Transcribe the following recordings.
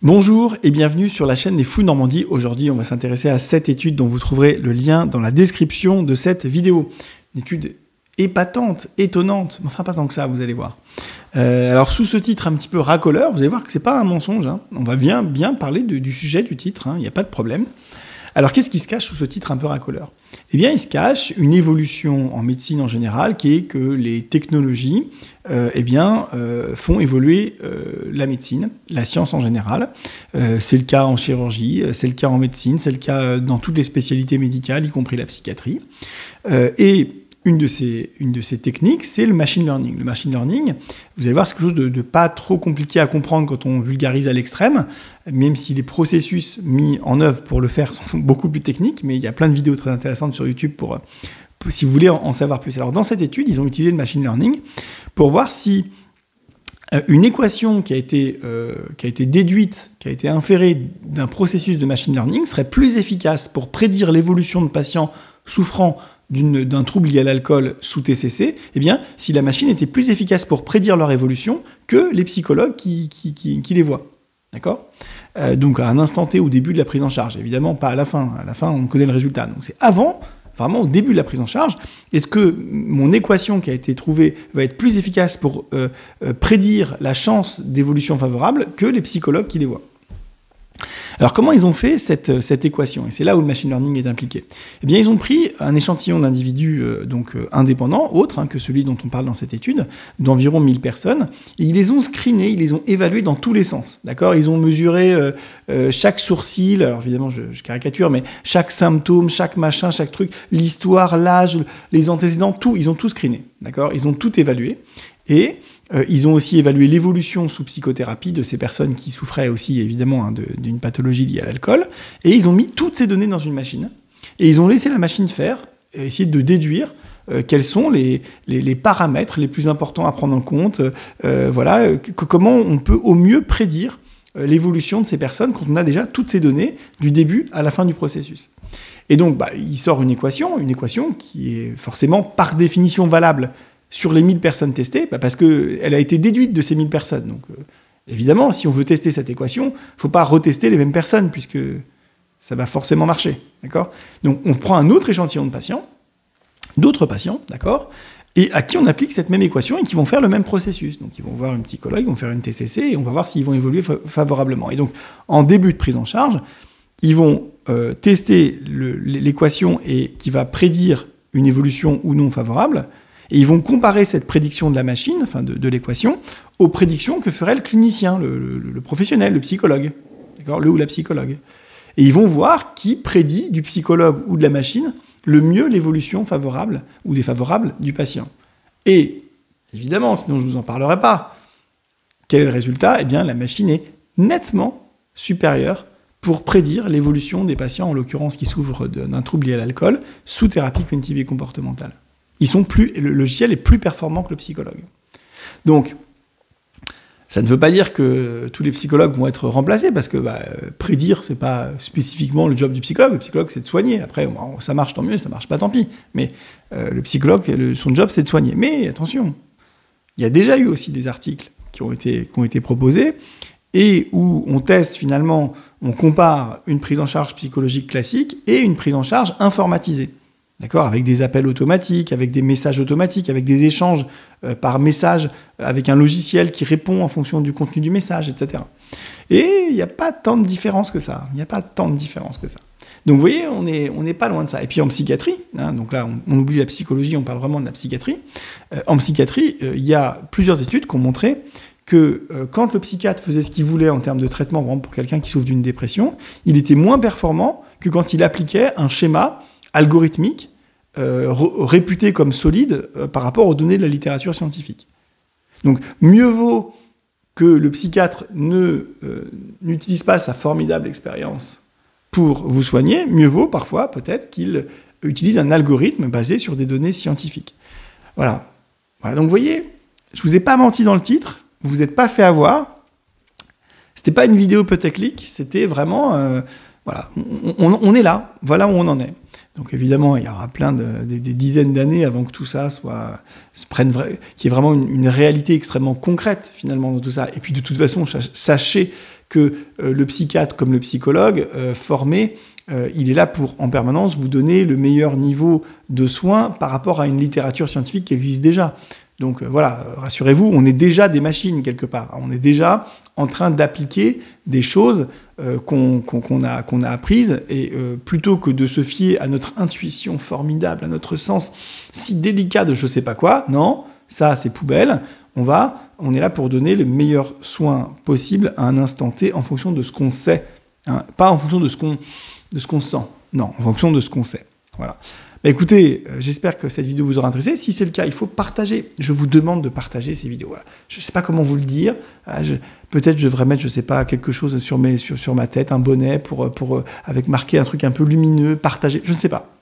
Bonjour et bienvenue sur la chaîne des Fous de Normandie. Aujourd'hui, on va s'intéresser à cette étude dont vous trouverez le lien dans la description de cette vidéo. Une étude épatante, étonnante, enfin pas tant que ça, vous allez voir. Alors sous ce titre un petit peu racoleur, vous allez voir que c'est pas un mensonge. On va bien parler du sujet du titre, il n'y a pas de problème. Alors qu'est-ce qui se cache sous ce titre un peu racoleur? Eh bien, il se cache une évolution en médecine en général, qui est que les technologies font évoluer la médecine, la science en général. C'est le cas en chirurgie, c'est le cas en médecine, c'est le cas dans toutes les spécialités médicales, y compris la psychiatrie. Et une de ces techniques, c'est le machine learning. Le machine learning, vous allez voir, c'est quelque chose de pas trop compliqué à comprendre quand on vulgarise à l'extrême, même si les processus mis en œuvre pour le faire sont beaucoup plus techniques, mais il y a plein de vidéos très intéressantes sur YouTube pour si vous voulez en savoir plus. Alors dans cette étude, ils ont utilisé le machine learning pour voir si une équation qui a été déduite, qui a été inférée d'un processus de machine learning serait plus efficace pour prédire l'évolution de patients souffrant d'un trouble lié à l'alcool sous TCC, eh bien, si la machine était plus efficace pour prédire leur évolution que les psychologues qui les voient. D'accord ? Donc, à un instant T, au début de la prise en charge. Évidemment, pas à la fin. À la fin, on connaît le résultat. Donc, c'est avant, vraiment au début de la prise en charge. Est-ce que mon équation qui a été trouvée va être plus efficace pour prédire la chance d'évolution favorable que les psychologues qui les voient ? Alors, comment ils ont fait cette équation? Et c'est là où le machine learning est impliqué. Eh bien, ils ont pris un échantillon d'individus indépendants, autres que celui dont on parle dans cette étude, d'environ 1000 personnes, et ils les ont screenés, ils les ont évalués dans tous les sens. D'accord? Ils ont mesuré chaque sourcil, alors évidemment, je caricature, mais chaque symptôme, chaque machin, chaque truc, l'histoire, l'âge, les antécédents, tout, ils ont tout screené. D'accord? Ils ont tout évalué. Et ils ont aussi évalué l'évolution sous psychothérapie de ces personnes qui souffraient aussi évidemment d'une pathologie liée à l'alcool. Et ils ont mis toutes ces données dans une machine. Et ils ont laissé la machine faire, essayer de déduire quels sont les paramètres les plus importants à prendre en compte. Comment on peut au mieux prédire l'évolution de ces personnes quand on a déjà toutes ces données du début à la fin du processus. Et donc, il sort une équation qui est forcément par définition valable sur les 1000 personnes testées, parce qu'elle a été déduite de ces 1000 personnes. Donc, évidemment, si on veut tester cette équation, il ne faut pas retester les mêmes personnes, puisque ça va forcément marcher. D'accord ? Donc, on prend un autre échantillon de patients, d'autres patients, d'accord, et à qui on applique cette même équation et qui vont faire le même processus. Donc, ils vont voir une psychologue, ils vont faire une TCC, et on va voir s'ils vont évoluer favorablement. Et donc, en début de prise en charge, ils vont tester l'équation qui va prédire une évolution ou non favorable. Et ils vont comparer cette prédiction de la machine, enfin de l'équation, aux prédictions que ferait le clinicien, le professionnel, le psychologue, d'accord, le ou la psychologue. Et ils vont voir qui prédit du psychologue ou de la machine le mieux l'évolution favorable ou défavorable du patient. Et évidemment, sinon je ne vous en parlerai pas. Quel est le résultat ? Eh bien, la machine est nettement supérieure pour prédire l'évolution des patients, en l'occurrence qui souffrent d'un trouble lié à l'alcool, sous thérapie cognitive et comportementale. Le logiciel est plus performant que le psychologue. Donc, ça ne veut pas dire que tous les psychologues vont être remplacés, parce que prédire, c'est pas spécifiquement le job du psychologue. Le psychologue, c'est de soigner. Après, ça marche, tant mieux, ça marche pas, tant pis. Mais le psychologue, son job, c'est de soigner. Mais attention, il y a déjà eu aussi des articles qui ont été proposés, et où on teste finalement, on compare une prise en charge psychologique classique et une prise en charge informatisée. D'accord, avec des appels automatiques, avec des messages automatiques, avec des échanges par message, avec un logiciel qui répond en fonction du contenu du message, etc. Et il n'y a pas tant de différence que ça. Donc vous voyez, on n'est pas loin de ça. Et puis en psychiatrie, donc là on oublie la psychologie, on parle vraiment de la psychiatrie. En psychiatrie, il y a plusieurs études qui ont montré que quand le psychiatre faisait ce qu'il voulait en termes de traitement, vraiment pour quelqu'un qui souffre d'une dépression, il était moins performant que quand il appliquait un schéma algorithmique, réputé comme solide par rapport aux données de la littérature scientifique. Donc, mieux vaut que le psychiatre n'utilise pas sa formidable expérience pour vous soigner, mieux vaut parfois peut-être qu'il utilise un algorithme basé sur des données scientifiques. Voilà. Donc, vous voyez, je vous ai pas menti dans le titre, vous vous êtes pas fait avoir. C'était pas une vidéo putaclic, c'était vraiment... on est là, voilà où on en est. Donc évidemment, il y aura des dizaines d'années avant que tout ça qu'il y ait vraiment une réalité extrêmement concrète finalement dans tout ça. Et puis de toute façon, sachez que le psychiatre comme le psychologue formé, il est là pour, en permanence, vous donner le meilleur niveau de soins par rapport à une littérature scientifique qui existe déjà. Donc voilà, rassurez-vous, on est déjà des machines quelque part. On est déjà en train d'appliquer des choses qu'on a apprises, et plutôt que de se fier à notre intuition formidable, à notre sens si délicat de je sais pas quoi, non, ça c'est poubelle, on est là pour donner le meilleur soin possible à un instant T en fonction de ce qu'on sait, hein, pas en fonction de ce qu'on sent, non, en fonction de ce qu'on sait. Voilà. Bah écoutez, j'espère que cette vidéo vous aura intéressé. Si c'est le cas, il faut partager. Je vous demande de partager ces vidéos. Voilà. Je ne sais pas comment vous le dire. Peut-être je devrais mettre, je ne sais pas, quelque chose sur ma tête, un bonnet avec marqué un truc un peu lumineux, partager. Je ne sais pas.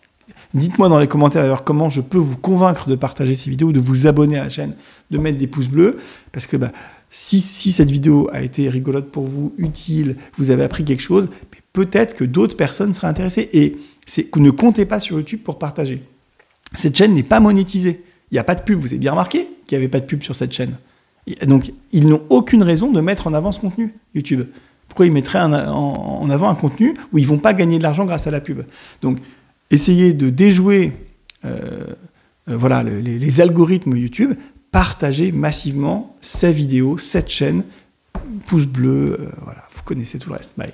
Dites-moi dans les commentaires d'ailleurs comment je peux vous convaincre de partager ces vidéos, de vous abonner à la chaîne, de mettre des pouces bleus. Parce que si cette vidéo a été rigolote pour vous, utile, vous avez appris quelque chose, peut-être que d'autres personnes seraient intéressées. Et ne comptez pas sur YouTube pour partager. Cette chaîne n'est pas monétisée. Il n'y a pas de pub. Vous avez bien remarqué qu'il n'y avait pas de pub sur cette chaîne. Et donc, ils n'ont aucune raison de mettre en avant ce contenu, YouTube. Pourquoi ils mettraient en avant un contenu où ils ne vont pas gagner de l'argent grâce à la pub? Donc, essayez de déjouer voilà, les algorithmes YouTube. Partagez massivement ces vidéos, cette chaîne. Pouce bleu, voilà, vous connaissez tout le reste. Bye.